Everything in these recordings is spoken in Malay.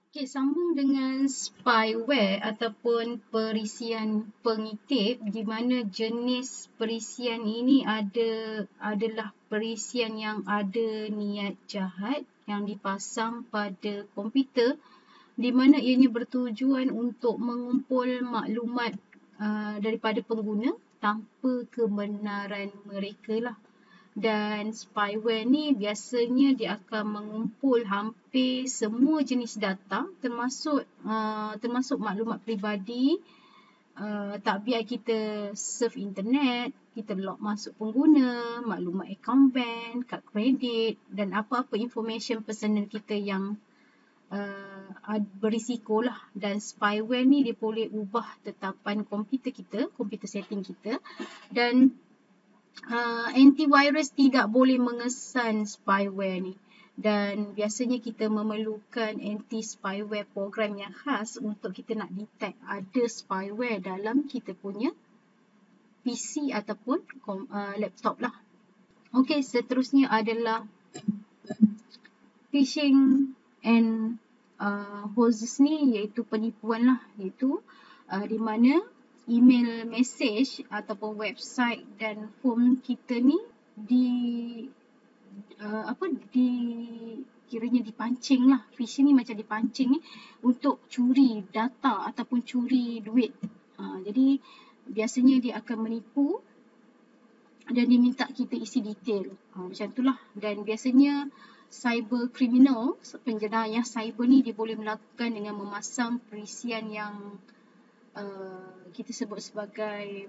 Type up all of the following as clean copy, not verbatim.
Okey, sambung dengan spyware ataupun perisian pengintip di mana jenis perisian ini adalah perisian yang ada niat jahat yang dipasang pada komputer di mana ianya bertujuan untuk mengumpul maklumat daripada pengguna tanpa kebenaran mereka lah. Dan spyware ni biasanya dia akan mengumpul hampir semua jenis data termasuk maklumat peribadi, tak biar kita surf internet, kita log masuk pengguna, maklumat akaun bank, kad kredit dan apa-apa information personal kita yang berisiko lah. Dan spyware ni dia boleh ubah tetapan komputer kita, komputer setting kita, dan antivirus tidak boleh mengesan spyware ni. Dan biasanya kita memerlukan anti-spyware program yang khas untuk kita nak detect ada spyware dalam kita punya PC ataupun laptop lah. Okey, seterusnya adalah phishing and hoaxes ni, iaitu penipuan lah, iaitu di mana email message ataupun website dan form kita ni kiranya dipancing lah. Phishing ni macam dipancing ni untuk curi data ataupun curi duit. Jadi biasanya dia akan menipu dan dia minta kita isi detail. Macam itulah. Dan biasanya cyber criminal, penjenayah cyber ni dia boleh melakukan dengan memasang perisian yang kita sebut sebagai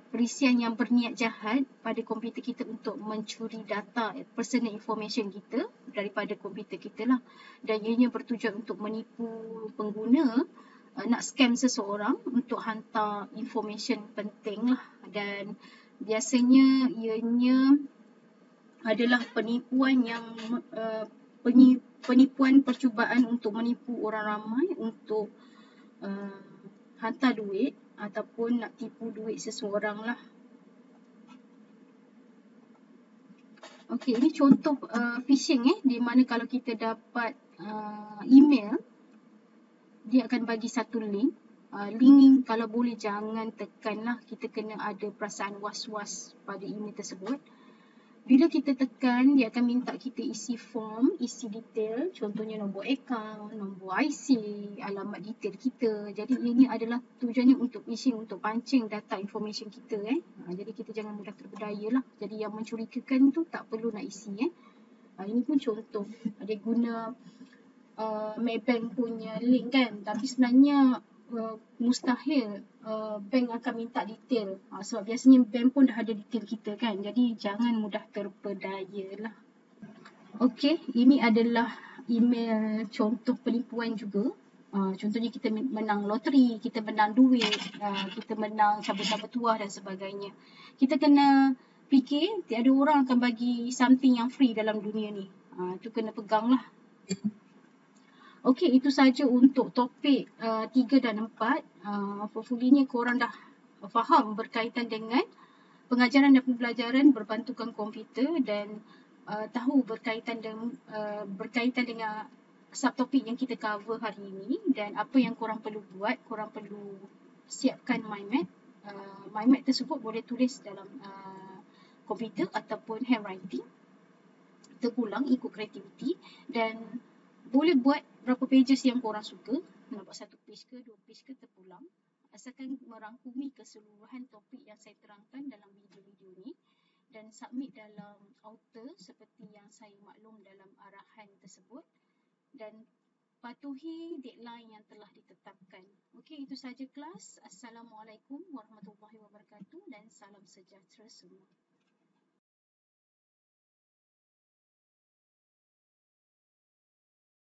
perisian yang berniat jahat pada komputer kita untuk mencuri data, personal information kita daripada komputer kita lah. Dan ianya bertujuan untuk menipu pengguna, nak scam seseorang untuk hantar information penting lah. Dan biasanya ianya adalah penipuan yang penipuan percubaan untuk menipu orang ramai untuk hantar duit ataupun nak tipu duit seseorang lah. Okey, ini contoh phishing di mana kalau kita dapat email, dia akan bagi satu link. Link ni kalau boleh jangan tekan lah, kita kena ada perasaan was-was pada email tersebut. Bila kita tekan, dia akan minta kita isi form, isi detail, contohnya nombor akaun, nombor IC, alamat detail kita. Jadi ini adalah tujuannya untuk phishing, untuk pancing data information kita. Jadi kita jangan mudah terpedaya lah. Jadi yang mencurigakan tu tak perlu nak isi. Ini pun contoh. Dia guna Maybank punya link kan, tapi sebenarnya mustahil bank akan minta detail, sebab biasanya bank pun dah ada detail kita kan. Jadi jangan mudah terpedaya lah. Okey, ini adalah email contoh penipuan juga. Contohnya kita menang loteri, kita menang duit, kita menang cabut-cabut tuah dan sebagainya. Kita kena fikir tiada orang akan bagi something yang free dalam dunia ni. Itu kena pegang lah. Okey, itu saja untuk topik 3 dan 4. Hopefully korang dah faham berkaitan dengan pengajaran dan pembelajaran berbantukan komputer dan tahu berkaitan dengan subtopik yang kita cover hari ini. Dan apa yang korang perlu buat, korang perlu siapkan mind map. Mind map tersebut boleh tulis dalam komputer ataupun handwriting, terpulang ikut kreativiti, dan boleh buat berapa pages yang korang suka. Nak buat 1 page ke 2 page ke, terpulang. Asalkan merangkumi keseluruhan topik yang saya terangkan dalam video-video ni dan submit dalam author seperti yang saya maklum dalam arahan tersebut, dan patuhi deadline yang telah ditetapkan. Okey, itu saja kelas. Assalamualaikum warahmatullahi wabarakatuh dan salam sejahtera semua.